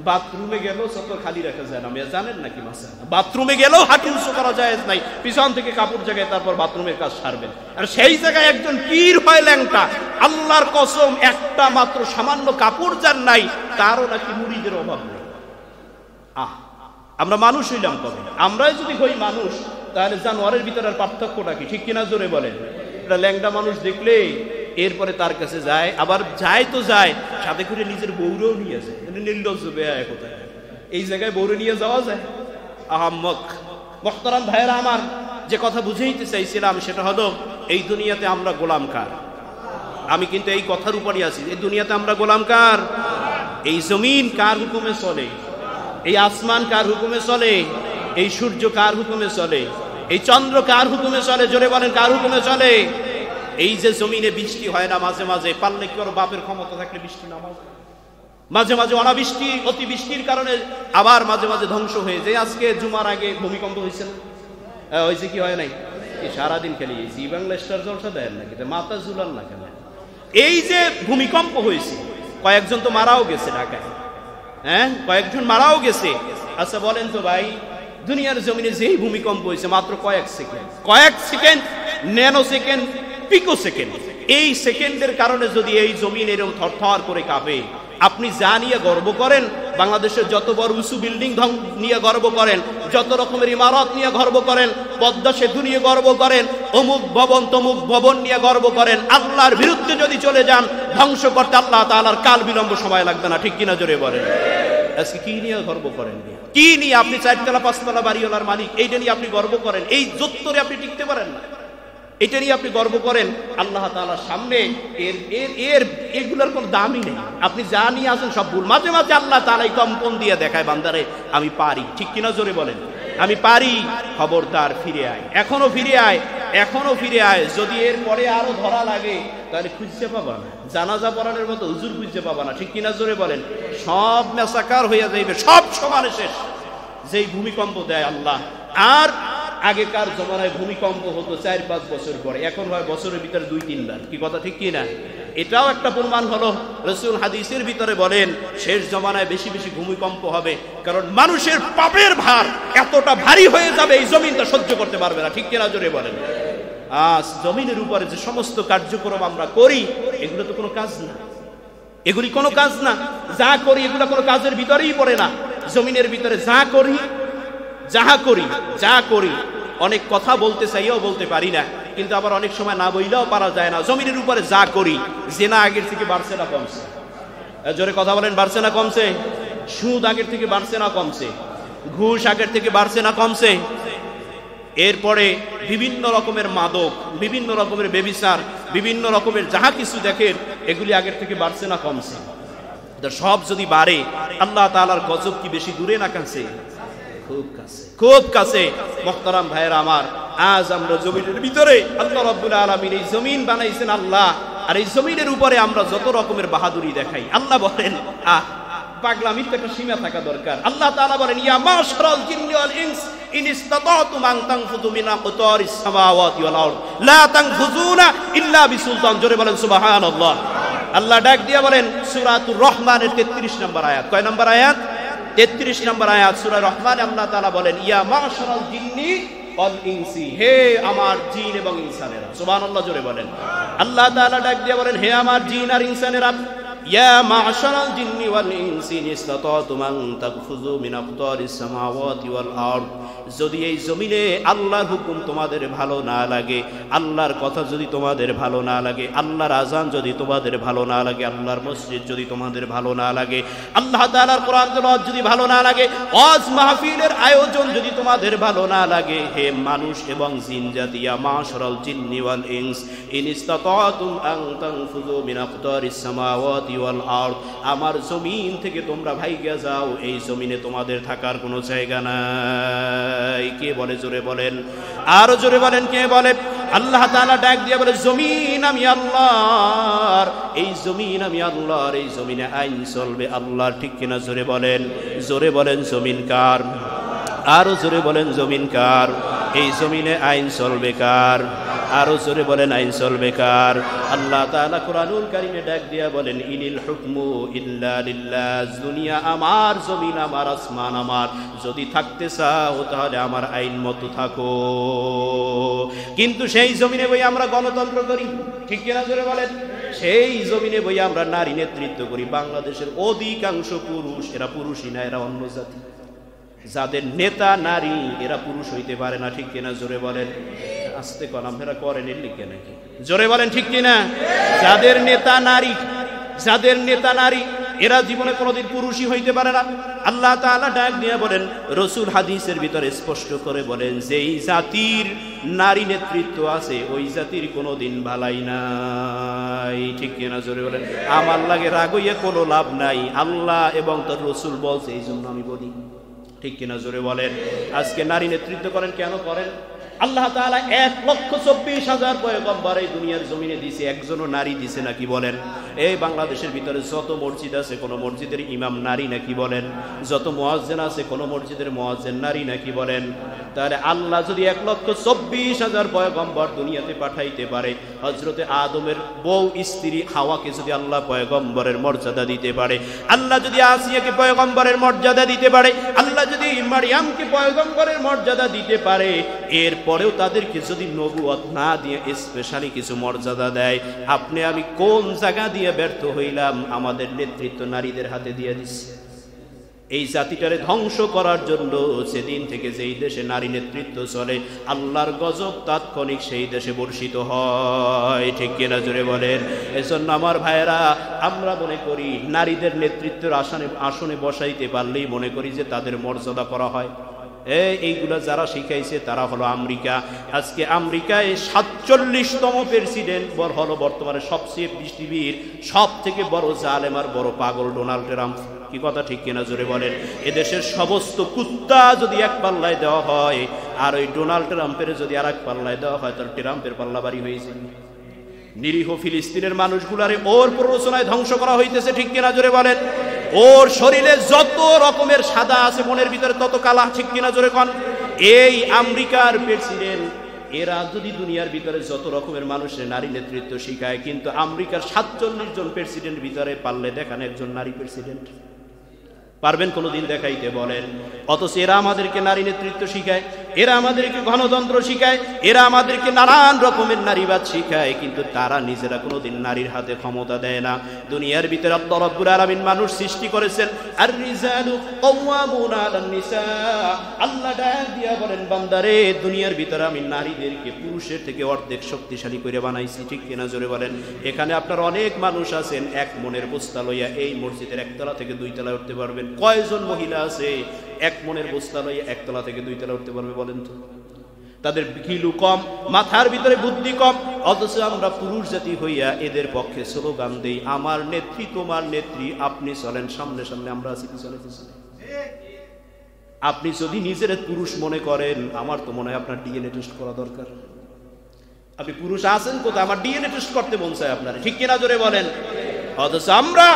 বাথরুমে গেলেও সতর খালি রাখা যায় না, জানেন নাকি? মাসা বাথরুমে গেলেও হাঁটু উঁচু করা যায় নাই, পিছন থেকে কাপড় জায়গায় তারপর বাথরুমের কাজ সারবেন। আর সেই জায়গায় একজন পীর হয় ল্যাংটা। আল্লাহর কসম, একটা মাত্র সামান্য কাপড় যার নাই তারও নাকি মুরিদের অভাব নেই। আমরা মানুষ হইলাম কবে? আমরাই যদি হই মানুষ তাহলে জানোয়ারের ভিতরে আর পার্থক্যটা কি? ঠিক কিনা জোরে বলেন? এটা ল্যাংটা মানুষ দেখলে এরপরে তার কাছে যায়, আবার যায় তো যায়, সাথে করে নিজের বউরেও নিয়ে যায়, নির্লজ্জ বেহায়া কোথায়। এই জায়গায় বউরে নিয়ে যাওয়া যায়? আহাম্মক। মুহতারাম ভাইয়েরা আমার, যে কথা বুঝাইতে চাইছিলাম সেটা হলো, এই দুনিয়াতে আমরা গোলাম কার? আমি কিন্তু এই কথার উপরই আছি, এই দুনিয়াতে আমরা গোলাম কার? এই জমিন কার হুকুমে চলে? এই আসমান কার হুকুমে চলে? এই সূর্য কার হুকুমে চলে? এই চন্দ্র কার হুকুমে চলে? জোরে বলেন, কার হুকুমে চলে? এই যে জমিনে বৃষ্টি হয় না মাঝে মাঝে, পারলে কি ওর বাপের ক্ষমতা থাকলে বৃষ্টি নামাও, মাঝে মাঝে অনাবৃষ্টি অতিবৃষ্টির কারণে আবার মাঝে মাঝে ধ্বংস হয়ে যায়। আজকে জুমার আগে ভূমিকম্প হয়েছে না? হয়েছে কি হয় নাই? সারাদিন খেলে জি বাংলা স্টার জলসা দেয় নাকি, মাথা ঝুলান না কেন? এই যে ভূমিকম্প হয়েছে, কয়েকজন তো মারাও গেছে ঢাকায়, হ্যাঁ কয়েকজন মারাও গেছে। আচ্ছা বলেন তো ভাই, দুনিয়ার জমিনে যেই ভূমিকম্প হয়েছে মাত্র কয়েক সেকেন্ড, ন্যানো সেকেন্ড, পিকো সেকেন্ড, এই সেকেন্ডের কারণে যদি এই জমিন এরকম থরথর করে কাঁপে, আপনি যা নিয়ে গর্ব করেন, বাংলাদেশের যত বড় উঁচু বিল্ডিং নিয়ে গর্ব করেন, যত রকমের ইমারত নিয়ে গর্ব করেন, পদ্মা সেতু নিয়ে গর্ব করেন, অমুক ভবন তমুক ভবন নিয়ে গর্ব করেন, আল্লাহর বিরুদ্ধে যদি চলে যান, ধ্বংস করতে আল্লাহ তাআলার কাল বিলম্ব সময় লাগবে না। ঠিক কিনা জোরে বলেন? আজকে কি নিয়ে গর্ব করেন? কি নিয়ে? আপনি 4 তলা 5 তলা বাড়িওয়ালার মালিক, এইটা নিয়ে আপনি গর্ব করেন? এই যত্তরে আপনি টিকতে পারেন না, এটা নিয়ে আপনি গর্ব করেন? আল্লাহ তাআলার সামনে এগুলোর কোনো দামই নেই। আপনি যা নিয়ে আসেন সব ভুল। মাঝে মাঝে আল্লাহ তাআলা কম্পন দিয়ে দেখায়, বান্দারে আমি পারি। ঠিক কিনা জোরে বলেন? আমি পারি, খবরদার ফিরে আয়, এখনো ফিরে আয়, এখনো ফিরে আয়। যদি এর পরে আরো ধরা লাগে তাহলে খুঁজতে পাবা না, জানাজা পড়ানোর মতো হুজুর খুঁজতে পাবা না। ঠিক কিনা জোরে বলেন? সব মেসাকার হইয়া যাইবে, সব সমানে শেষ যেই ভূমিকম্প দেয় আল্লাহ। আর আগেকার জমানায় ভূমিকম্প হতো 4-5 বছর পরে, এখন হয় বছরের ভিতরে 2-3 বার। কি কথা ঠিক কি না? এটাও একটা প্রমাণ হলো। রাসূল হাদিসের ভিতরে বলেন, শেষ জমানায় বেশি বেশি ভূমিকম্প হবে, কারণ মানুষের পাপের ভার এতটা ভারী হয়ে যাবে এই জমিনটা সহ্য করতে পারবে না। ঠিক কিনা জোরে বলেন? আজ জমিনের উপরে যে সমস্ত কার্যক্রম আমরা করি, এগুলো তো কোনো কাজ না, এগুলি কোনো কাজ না। যা করি এগুলো কোনো কাজের ভিতরেই পড়ে না। জমিনের ভিতরে যা করি অনেক কথা বলতে চাইও বলতে পারি না, কিন্তু আবার অনেক সময় না বইলেও পারা যায় না। জমিনের উপরে যা করি, জেনা আগের থেকে বাড়ছে না কমছে? জোরে কথা বলেন, বাড়ছে না কমছে? সুদ আগের থেকে বাড়ছে না কমছে? ঘুষ আগের থেকে বাড়ছে না কমছে? এরপরে বিভিন্ন রকমের মাদক, বিভিন্ন রকমের ব্যভিচার, বিভিন্ন রকমের যাহা কিছু দেখেন, এগুলি আগের থেকে বাড়ছে না কমছে? সব যদি বাড়ে, আল্লাহ তাআলার গজব কি বেশি দূরে না কাছে? খুব কাছে। মুহতারাম ভাইয়েরা আমার, আজ আমরা জমিনের ভিতরে, আল্লাহ রাব্বুল আলামিন এই জমিন বানাইছেন আল্লাহ, আর এই জমিনের উপরে আমরা যত রকমের বাহাদুরি দেখাই। আল্লাহ বলেন, পাগলামির একটা সীমা থাকা দরকার। আল্লাহ তাআলা বলেন, ইয়া মাশরাল জিন্নি ওয়াল ইনস ইন ইসতাতাতুম আন তানফুযু মিন আকতারিস সামাওয়াতি ওয়াল আরদ লা তানফুযুনা ইল্লা বিসুলতান। জোরে বলেন সুবহানাল্লাহ। আল্লাহ ডাক দিয়ে বলেন সূরাতুর রহমানের 33 নম্বর আয়াত। কয় নম্বর আয়াত? 33 নম্বর আয়াত সূরা রহমান। আল্লাহ তাআলা বলেন, ইয়া মাশরাল জিন্নি ওয়াল ইনসি, হে আমার জিন এবং ইনসানেরা। সুবহানাল্লাহ, জোরে বলেন। আল্লাহ তাআলা ডাক দিয়ে বলেন, হে আমার জিন আর ইনসানেরা, ইয়া মাশরাল জিন্নি ওয়াল ইনসি ইন ইসতাতাতুম আন তানফুযু মিন আকতারিস সামাওয়াতি ওয়াল আরদ। যদি এই জমিনে আল্লাহর হুকুম তোমাদের ভালো না লাগে, আল্লাহর কথা যদি তোমাদের ভালো না লাগে, আল্লাহর আযান যদি তোমাদের ভালো না লাগে, আল্লাহর মসজিদ যদি তোমাদের ভালো না লাগে, আল্লাহ তাআলার কোরআন তেলাওয়াত যদি ভালো না লাগে, ওয়াজ মাহফিলের আয়োজন যদি তোমাদের ভালো না লাগে, হে মানুষ এবং জিন জাতি, ইয়া মাশরাল জিন্নি ওয়াল ইনস ইন ইসতাতাতুম আন তানফুযু মিন আকতারিস সামাওয়াতি ওয়াল আরদ, আমার জমিন থেকে তোমরা ভাইগা যাও, এই জমিনে তোমাদের থাকার কোনো জায়গা নাই। কে বলে? জোরে বলেন, আরো জোরে বলেন, কে বলে? আল্লাহ তাআলা ডাক দিয়ে বলে, জমিন আমি আল্লাহর, এই জমিন আমি আল্লাহর, এই জমিনে আইন চলবে আল্লাহর। ঠিক কিনা জোরে বলেন? জোরে বলেন, জমিন কার? আরো জোরে বলেন, জমিন কার? এই জমিনে আইন চলবে কার? আরো জোরে বলেন, আইন চলবে কার? আল্লাহ তাআলা কুরআনুল কারীমে ডাক দিয়া বলেন, ইনিল হুকমু ইল্লা লিল্লাহ, দুনিয়া আমার, জমিন আমার, আসমান আমার, যদি থাকতে চাও তাহলে আমার আইন মতো থাকো। কিন্তু সেই জমিনে বই আমরা গণতন্ত্র করি, ঠিক কিনা জোরে বলেন? সেই জমিনে বই আমরা নারী নেতৃত্ব করি। বাংলাদেশের অধিকাংশ পুরুষ, এরা পুরুষই না, এরা অন্য জাতি। যাদের নেতা নারী, এরা পুরুষ হইতে পারে না। ঠিক কিনা জোরে বলেন? আস্তে কলাম, এরা করেন এর লিখে নাকি? জোরে বলেন, ঠিক কিনা? যাদের নেতা নারী, যাদের নেতা নারী, এরা জীবনে কোনোদিন পুরুষই হইতে পারে না। আল্লাহ তাআলা ডাক দিয়ে বলেন, রাসূল হাদিসের ভিতরে স্পষ্ট করে বলেন, যেই জাতির নারী নেতৃত্ব আছে ওই জাতির কোনোদিন ভালাই নাই। ঠিক কিনা জোরে বলেন? আমার লাগে রাগ হইয়া কোনো লাভ নাই, আল্লাহ এবং তার রাসূল বলছে, এই জন্য আমি বলি। ঠিক কিনা জোরে বলেন? আজকে নারী নেতৃত্ব করেন, কেন করেন? আল্লাহ তাআলা 1,24,000 পয়গম্বর এই দুনিয়ার জমিনে দিয়েছে, একজনও নারী দিছে নাকি বলেন? এই বাংলাদেশের ভিতরে যত মসজিদ আছে কোন মসজিদের ইমাম নারী নাকি বলেন? যত মুয়াজ্জিন আছে কোন মসজিদের মুয়াজ্জিন নারী নাকি বলেন? তাহলে আল্লাহ যদি 1,24,000 পয়গম্বর দুনিয়াতে পাঠাইতে পারে, হযরতে আদমের বউ স্ত্রী হাওয়াকে যদি আল্লাহ পয়গম্বরের মর্যাদা দিতে পারে, আল্লাহ যদি আসিয়াকে পয়গম্বরের মর্যাদা দিতে পারে, আল্লাহ যদি মারিয়ামকে পয়গম্বরের মর্যাদা দিতে পারে, এরপরেও তাদেরকে যদি নবুয়ত না দিয়ে স্পেশালি কিছু মর্যাদা দেয়, আপনি আমি কোন জায়গা দিয়ে ব্যর্থ হইলাম? আমাদের নেতৃত্ব নারীদের হাতে দিয়ে দিচ্ছে। এই জাতিটারে ধ্বংস করার জন্য সেদিন থেকে যেই দেশে নারী নেতৃত্ব চলে, আল্লাহর গজব তাৎক্ষণিক সেই দেশে বর্ষিত হয়। ঠিক কিনা জোরে বলেন? এজন্য আমার ভাইয়েরা, আমরা মনে করি নারীদের নেতৃত্বের আসনে বসাইতে পারলেই মনে করি যে তাদের মর্যাদা করা হয়। এইগুলা যারা শিখাইছে তারা হলো আমেরিকা। আজকে আমেরিকায় 47তম প্রেসিডেন্ট হলো বর্তমানে সবচেয়ে পৃথিবীর সব থেকে বড় জালেম আর বড় পাগল ডোনাল্ড ট্রাম্প। কি কথা ঠিক কিনা জোরে বলেন? এদেশের সমস্ত কুত্তা যদি এক পাল্লায় দেওয়া হয়, আর ওই ডোনাল্ড ট্রাম্পের যদি আর এক পাল্লায় দেওয়া হয়, তাহলে ট্রাম্পের পাল্লা বাড়ি হয়েছে। নিরীহ ফিলিস্তিনের মানুষগুলারে ওর প্ররোচনায় ধ্বংস করা হইতেছে। ঠিক কিনা জোরে বলেন? ওর শরীরে যত রকমের সাদা আছে, মনের ভিতরে তত কালা। ঠিক কিনা জোরে কন? এই আমেরিকার প্রেসিডেন্ট, এরা যদি দুনিয়ার ভিতরে যত রকমের মানুষের নারী নেতৃত্ব শিখায়, কিন্তু আমেরিকার 47 জন প্রেসিডেন্ট ভিতরে পারলে দেখান একজন নারী প্রেসিডেন্ট পারবেন কোনোদিন দেখাইতে বলেন? অথচ এরা আমাদেরকে নারী নেতৃত্ব শিখায়, এরা আমাদেরকে গণতন্ত্র শিখায়, এরা আমাদেরকে নানান রকমের নারীবাদ শিখায়, কিন্তু তারা নিজেরা কোনোদিন নারীর হাতে ক্ষমতা দেয় না। দুনিয়ার ভিতরে আল্লাহ রাব্বুল আলামিন মানুষ সৃষ্টি করেছেন, আর রিজালু কাওয়ামুনা আলান নিসা। আল্লাহ ডাক দিয়া বলেন, বান্দারে, দুনিয়ার ভিতরে আমি নারীদেরকে পুরুষের থেকে অর্ধেক শক্তিশালী করে বানাইছি। ঠিক কিনা জোরে বলেন? এখানে আপনার অনেক মানুষ আছেন, এক মনের বস্তা লইয়া এই মসজিদের একতলা থেকে 2 তলায় উঠতে পারবেন। কয়জন মহিলা আছে এক মনের বস্তা লইয়া 1 তলা থেকে 2 তলা উঠতে পারবে বলেন তো? তাদের কিলু কম, মাথার ভিতরে বুদ্ধি কম। অথচ আমরা পুরুষ জাতি হইয়া এদের পক্ষে স্লোগান দেই, আমার নেত্রী তোমার নেত্রী, আপনি চলেন সামনে সামনে, আমরা আছি পিছনে পিছনে। আপনি যদি নিজের পুরুষ মনে করেন, আমার তো মনে হয় আপনার ডিএনএ টেস্ট করা দরকার। আপনি পুরুষ আছেন কোথায়? আমার ডিএনএ টেস্ট করতে মন চায় আপনার। ঠিক কিনা জোরে বলেন? অথচ আমরা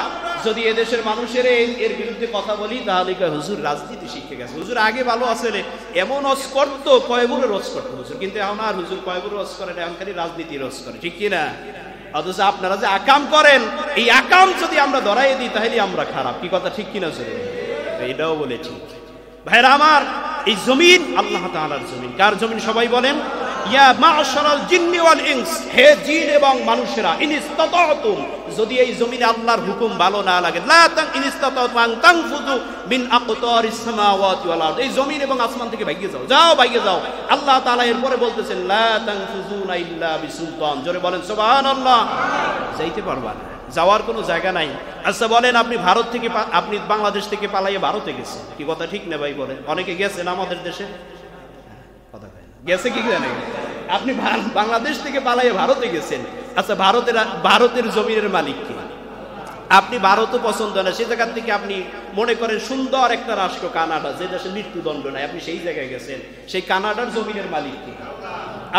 যদি এদেশের মানুষের এর বিরুদ্ধে কথা বলি, তাহলে হুজুর রাজনীতি শিখে গেছে, হুজুর আগে ভালো আসলে এমন রস করতো, কয়বুরে রস করতো হুজুর, কিন্তু এখন আর হুজুর কয়বুরে রস করে না, এমনকারই রাজনীতি রস করে। ঠিক কিনা? অথচ আপনারা যে আকাম করেন, এই আকাম যদি আমরা ধরাই দিই তাহলে আমরা খারাপ। কি কথা ঠিক কিনা চলে? এটাও বলে ঠিক। ভাইরা আমার, এই জমিন আল্লাহ তাআলার জমিন। কার জমিন? সবাই বলেন, ইয়া মা'শারাল জিন্নি ওয়াল ইনস, হে জিন এবং মানুষেরা, ইনইসতাতাতুম, যদি এই জমিনে আল্লাহর হুকুম ভালো না লাগে, লা তান ইনইসতাতাতুম আন তানফুযু মিন আকতারিস সামাওয়াতি ওয়াল আরদ, এই জমিন এবং আসমান থেকে ভাইগে যাও, যাও ভাইগে যাও। আল্লাহ তাআলা এরপরে বলতেছেন, লা তানফুযুনা ইল্লা বিসুলতান। জোরে বলেন সুবহানাল্লাহ। যাইতে পারবা না, যাওয়ার কোনো জায়গা নাই। আচ্ছা বলেন, আপনি ভারত থেকে, আপনি বাংলাদেশ থেকে পালাইয়ে ভারতে গেছেন, কি কথা ঠিক না ভাই? বলেন, অনেকে গেছেন আমাদের দেশে, কথা গেছে কি জানেন? আপনি বাংলাদেশ থেকে পালাইয়ে ভারতে গেছেন। আচ্ছা, ভারতের জমিনের মালিক কে? আপনি ভারতও পছন্দ না, সে জায়গা থেকে আপনি মনে করেন সুন্দর একটা রাষ্ট্র কানাডা, যে দেশে মৃত্যুদণ্ড নাই, আপনি সেই জায়গায় গেছেন, সেই কানাডার জমিনের মালিক কে?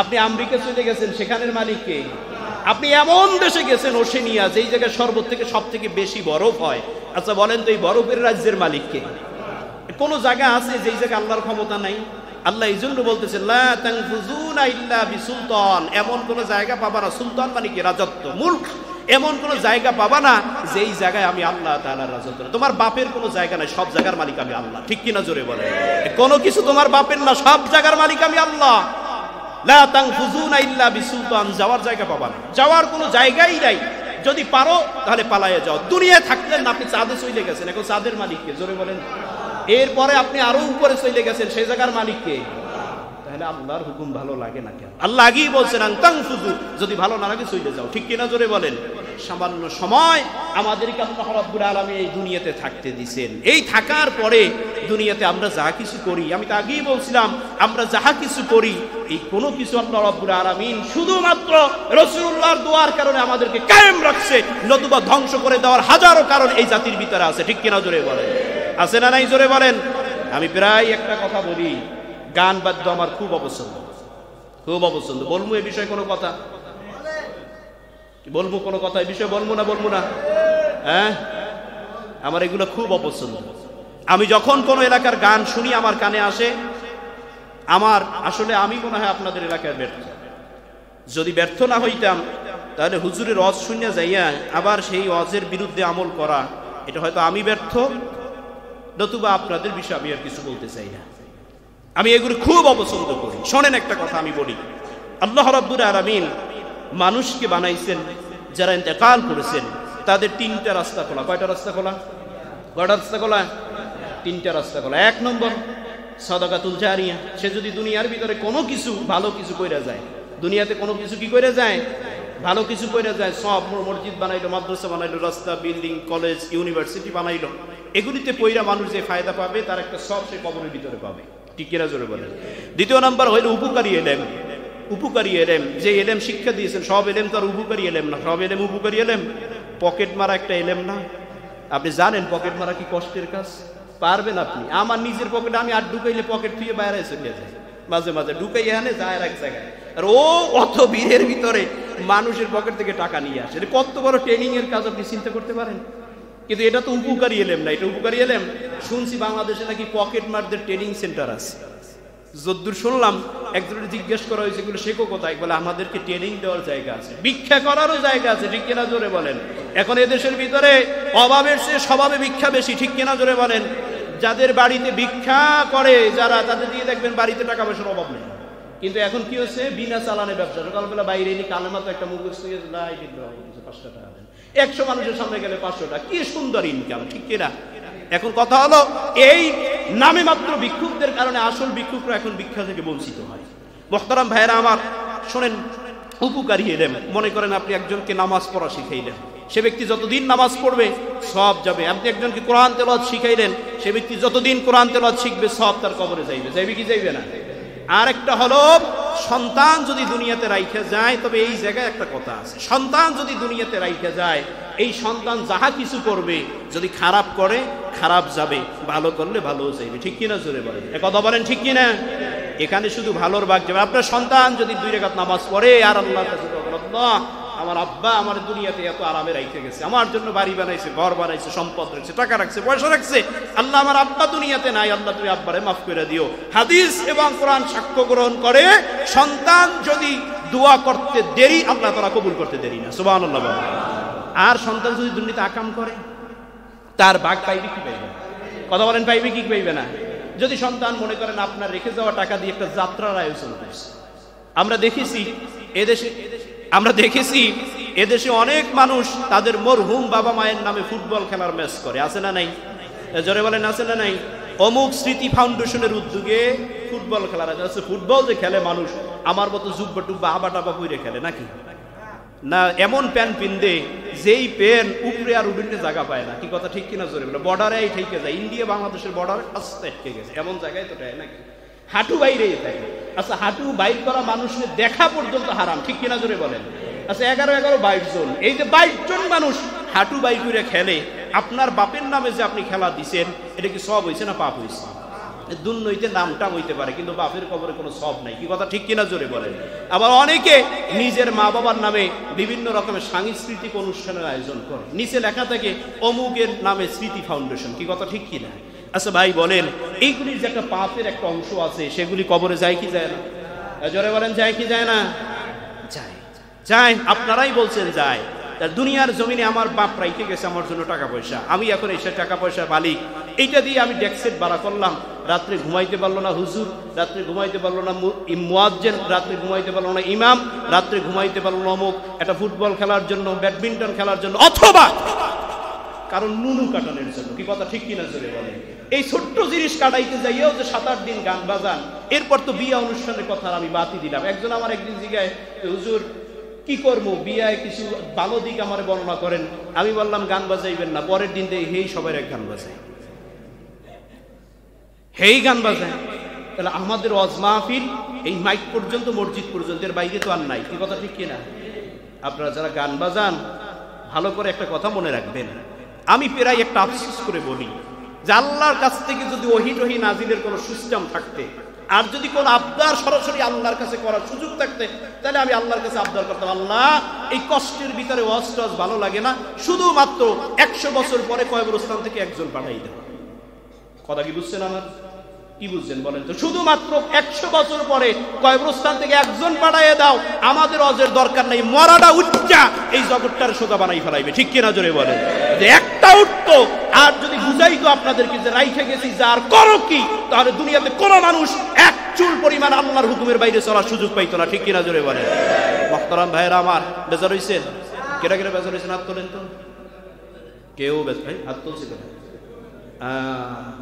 আপনি আমেরিকা চলে গেছেন, সেখানের মালিক কে? আপনি এমন দেশে গেছেন ওশেনিয়া, যেই জায়গায় সর্বত থেকে সব থেকে বেশি বরফ হয়। আচ্ছা বলেন তো, এই বরফের রাজ্যের মালিক কে? কোন জায়গা আছে যেই জায়গায় আল্লাহর ক্ষমতা নাই? আল্লাহ এই জন্য বলতেছেন, লা তানফুযুনা ইল্লা বিসুলতান, এমন কোন জায়গা পাবা না, সুলতান মানে কি? রাজত্ব, মুলক। এমন কোন জায়গা পাবা না যেই জায়গায় আমি আল্লাহ তাআলার রাজত্ব। তোমার বাপের কোনো জায়গা নাই, সব জায়গার মালিক আমি আল্লাহ। ঠিক কিনা জোরে বলে? কোনো কিছু তোমার বাপের না, সব জায়গার মালিক আমি আল্লাহ। লা তানফুযুনা ইল্লা বিসুলতান, যাওয়ার জায়গা পাবা না, যাওয়ার কোনো জায়গাই নাই। যদি পারো তাহলে পালাইয়া যাও। দুনিয়ায় থাকলেন না, আপনি চাঁদে চলে গেছেন, এখন চাঁদের মালিক কে? জোরে বলেন। এরপরে আপনি আরো উপরে চলে গেছেন, সেই জায়গার মালিক কে? তাহলে আল্লাহর হুকুম ভালো লাগে না কেন? আল্লাহ আগেই বলছেন, আন তানফুযু, যদি ভালো না লাগে চলে যাও। ঠিক কিনা জোরে বলেন? সামান্য সময় আমাদেরকে আল্লাহ রাব্বুল আলামিন এই দুনিয়াতে থাকতে দিয়েছেন। এই থাকার পরে দুনিয়াতে আমরা যা কিছু করি, আমি তো আগেই বলছিলাম, আমরা যাহা কিছু করি এই কোনো কিছু আল্লাহ রাব্বুল আলামিন শুধুমাত্র রাসূলুল্লাহর দোয়ার কারণে আমাদেরকে কায়েম রাখছে, নতুবা ধ্বংস করে দেওয়ার হাজারো কারণ এই জাতির ভিতরে আছে। ঠিক কিনা জোরে বলেন? আছে না নাই? জোরে বলেন। আমি প্রায় একটা কথা বলি, গান বাদ্য আমার খুব অপছন্দ, খুব অপছন্দ। বলবো এ বিষয়ে কোনো কথা? বলবো কোনো কথা এই বিষয়ে? বলবো না? হ্যাঁ, আমার এগুলো খুব অপছন্দ। আমি যখন কোনো এলাকার গান শুনি আমার কানে আসে, আমার আসলে আমি মনে হয় আপনাদের এলাকায় ব্যর্থ। যদি ব্যর্থ না হইতাম তাহলে হুজুরের ওয়াজ শুনে যাইয়া আবার সেই ওয়াজের বিরুদ্ধে আমল করা, এটা হয়তো আমি ব্যর্থ, নতুবা আপনাদের বিষয়ে আমি আর কিছু বলতে চাই না। আমি এগুলো খুব অপছন্দ করি। শোনেন একটা কথা আমি বলি, আল্লাহ রাব্বুল আলামিন মানুষকে বানাইছেন, যারা ইন্তেকাল করেছেন তাদের তিনটা রাস্তা খোলা। কয়টা রাস্তা খোলা? কয়টা রাস্তা খোলা? তিনটা রাস্তা খোলা। এক নম্বর সাদাকাতুল জারিয়া। সে যদি দুনিয়ার ভিতরে কোনো কিছু ভালো কিছু কইরা যায়, দুনিয়াতে কোনো কিছু কি কইরা যায়, ভালো কিছু কইরা যায়, সব মসজিদ বানাইলো, মাদ্রাসা বানাইলো, রাস্তা, বিল্ডিং, কলেজ, ইউনিভার্সিটি বানাইলো, এগুলিতে পইরা মানুষ যে ফায়দা পাবে তার একটা সব সে কবরের ভিতরে পাবে। ঠিক কিনা জোরে বলেন? দ্বিতীয় নাম্বার হইল উপকারী এলেম। উপকারী এলেম, যে এলেম শিক্ষা দিয়েছেন, সব এলেম তো আর উপকারী এলেম না, সব এলেম উপকারী এলেম। পকেট মারা একটা এলেম না? আপনি জানেন পকেট মারা কি কষ্টের কাজ? পারবেন আপনি? আমার নিজের পকেটে আমি আর ঢুকাইলে পকেট থুয়ে বাইরে চলে যায়, মাঝে মাঝে ঢুকাই এখানে যায় আর এক জায়গায়, আর ও অত ভিড়ের ভিতরে মানুষের পকেট থেকে টাকা নিয়ে আসে। কত বড় ট্রেনিং এর কাজ আপনি চিন্তা করতে পারেন? কিন্তু এটা তো উপকারী এলেম না, এটা উপকারী এলেম। শুনছি বাংলাদেশে নাকি পকেট মারদের ট্রেনিং সেন্টার আছে। যদ্দূর শুনলাম একজনের জিজ্ঞেস করা হয়েছে এগুলো শেখো কোথায়, বলে আমাদেরকে ট্রেনিং দেওয়ার জায়গা আছে, ভিক্ষা করারও জায়গা আছে। ঠিক কিনা জোরে বলেন? এখন এদেশের ভিতরে অভাবের চেয়ে স্বভাবে ভিক্ষা বেশি। ঠিক কিনা জোরে বলেন? যাদের বাড়িতে ভিক্ষা করে যারা, তাদের দিয়ে দেখবেন বাড়িতে টাকা পয়সার অভাব নেই। কিন্তু এখন কি হচ্ছে, বিনা চালানে ব্যবসা। সকালবেলা বাইরে এনে কালেমা তো একটা মুখস্থ 500 টাকা দেন, 100 মানুষের সামনে গেলে 500 টাকা, কি সুন্দর ইনকাম। ঠিক কিনা? এখন কথা হলো, এই নামে মাত্র ভিক্ষুকদের কারণে আসল ভিক্ষুকরা এখন ভিক্ষা থেকে বঞ্চিত হয়। মোহতারাম ভাইয়েরা আমার, শোনেন, উপকারী এলেম। মনে করেন আপনি একজনকে নামাজ পড়া শিখাইলেন, সে ব্যক্তি যতদিন নামাজ পড়বে সব যাবে। আপনি একজনকে কোরআন তেলাওয়াত শিখাইলেন, সে ব্যক্তি যতদিন কোরআন তেলাওয়াত শিখবে সব তার কবরে যাইবে। যাইবে কি যাইবে না? আর একটা হলো, সন্তান যদি দুনিয়াতে রাইখা যায়, তবে এই জায়গায় একটা কথা আছে, সন্তান যদি দুনিয়াতে রাইখা যায়, এই সন্তান যাহা কিছু করবে, যদি খারাপ করে খারাপ যাবে, ভালো করলে ভালো যাইবে। ঠিক কিনা জোরে বলেন? কথা বলেন ঠিক কিনা? এখানে শুধু ভালোর ভাগ যাবে। আপনার সন্তান যদি 2 রাকাত নামাজ পড়ে আর আল্লাহর কাছে আল্লাহ, আমার আব্বা আমার দুনিয়াতে এত আরামে রাইখে গেছে, আমার জন্য বাড়ি বানাইছে, ঘর বানাইছে, সম্পদ রাখছে, টাকা রাখছে, পয়সা রাখছে, আল্লাহ আমার আব্বা দুনিয়াতে নাই, আল্লাহ তুমি আব্বারে মাফ করে দিও। হাদিস এবং কোরআন সাক্ষ্য গ্রহণ করে, সন্তান যদি দোয়া করতে দেরি, আল্লাহ তাআলা কবুল করতে দেরি না। সুবহানাল্লাহ। আর সন্তান যদি দুনিয়াতে আকাম করে, তার ভাগ পাইবে কি পাইবে? কথা বলেন, পাইবে কি পাইবে না? যদি সন্তান মনে করেন আপনার রেখে যাওয়া টাকা দিয়ে একটা যাত্রার আয়োজন করছে, আমরা দেখেছি এদেশে অনেক মানুষ তাদের মরহুম বাবা মায়ের নামে ফুটবল খেলার ম্যাচ করে। আছে না নাই? জোরে বলেন, আছে না নাই? অমুক স্মৃতি ফাউন্ডেশনের উদ্যোগে ফুটবল খেলার আছে। ফুটবল যে খেলে মানুষ আমার মতো জুব্বা টুব্বা আবা টাবা পইরে খেলে নাকি? না, এমন প্যান্ট পিনদে যেই প্যান্ট উপরে আর উড়িতে জায়গা পায় না। কি কথা ঠিক কিনা জোরে বলে? বর্ডারে ঠেকে যায়, ইন্ডিয়া বাংলাদেশের বর্ডারে আস্তে ঠেকে গেছে, এমন জায়গায় তো দেয় নাকি? হাঁটু বাইরেই থাকে। আচ্ছা, হাঁটু বাইর করা মানুষের দেখা পর্যন্ত হারাম। ঠিক কিনা জোরে বলেন? আচ্ছা, 11-22 জন, এই যে 22 জন মানুষ হাঁটু বাই করে খেলে, আপনার বাপের নামে যে আপনি খেলা দিচ্ছেন, এটা কি সব হয়েছে না পাপ হয়েছে? দুর্নৈতে নামটা হইতে পারে, কিন্তু বাপের কবরে কোনো সব নাই। কি কথা ঠিক কিনা জোরে বলেন? আবার অনেকে নিজের মা বাবার নামে বিভিন্ন রকমের সাংস্কৃতিক অনুষ্ঠানের আয়োজন করে, নিচে লেখা থাকে অমুকের নামে স্মৃতি ফাউন্ডেশন। কি কথা ঠিক কিনা? আচ্ছা ভাই বলেন, এইগুলির যে একটা পাপের একটা অংশ আছে, সেগুলি কবরে যায় কি যায় না? জোরে বলেন, যায় কি যায় না? যায়, যায়। আপনারাই বলছেন যায়। দুনিয়ার জমিনে আমার বাপ রাইখে গেছে আমার জন্য টাকা পয়সা, আমি এখন এসে টাকা পয়সার মালিক, এইটা দিয়ে আমি ডেক্সেট ভাড়া করলাম, রাত্রে ঘুমাইতে পারলো না হুজুর, রাত্রে ঘুমাইতে পারলো না মুয়াজ্জিন, রাত্রে ঘুমাইতে পারলো না ইমাম, রাত্রে ঘুমাইতে পারলো না অমুক একটা ফুটবল খেলার জন্য, ব্যাডমিন্টন খেলার জন্য, অথবা কারণ নুনু কাটানোর জন্য। কি কথা ঠিক কিনা জোরে বলেন? এই ছোট্ট জিনিস কাটাইতে যাইও যে 7-8 দিন গান বাজান, এরপর তো বিয়ে অনুষ্ঠানের কথা আমি বাতি দিলাম। একজন আমার একদিন জিজ্ঞাসা, হুজুর কি করবো, বিয়ায় কিছু ভালো দিক আমার বর্ণনা করেন। আমি বললাম গান বাজাইবেন না। পরের দিন দিয়ে হেই সবাই এক গান বাজায়, হেই গান বাজায়। তাহলে আমাদের ওয়াজ মাহফিল এই মাইক পর্যন্ত, মসজিদ পর্যন্ত, এর বাইরে তো আর নাই। কি কথা ঠিক কিনা? আপনারা যারা গান বাজান ভালো করে একটা কথা মনে রাখবেন। আমি প্রায় একটা আফসোস করে বলি যে আল্লাহর কাছ থেকে যদি ওহী টহি নাজিলের কোনো সিস্টেম থাকতে, আর যদি কোন আবদার সরাসরি আল্লাহর কাছে করার সুযোগ থাকতে, তাহলে আমি আল্লাহর কাছে আবদার করতাম, আল্লাহ এই কষ্টের ভিতরে ওয়াজ টাজ ভালো লাগে না, শুধুমাত্র 100 বছর পরে কবরস্থান থেকে একজন পাঠাই দেব। কথা কি বুঝছেন আমার? কি বুঝছেন বলেন তো? শুধুমাত্র 100 বছর পরে কবরস্থান থেকে একজন পাঠাইয়ে দাও, আমাদের ওয়াজের দরকার নাই, মরাটা উচ্চা এই জগৎটার সোজা বানাই ফেলাইবে। ঠিক কিনা জোরে বলেন? যে একটা উঠতো আর যদি বুঝাইতো আপনাদেরকে যে রাইখে গেছি যার করো কি, তাহলে দুনিয়াতে কোনো মানুষ এক চুল পরিমাণ আল্লাহর হুকুমের বাইরে চলার সুযোগ পাইতো না। ঠিক কিনা জোরে বলেন? মুহতারাম ভাইরা আমার, বেজার হইছেন? কেরা কেরা বেজার হইছেন? হাত তোলেন তো। কেউ ভাই হাত তুলছে কেন?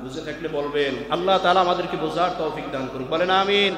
বুঝে থাকলে বলবেন। আল্লাহ তাআলা আমাদেরকে বোঝার তৌফিক দান করুন। বলেন আমিন।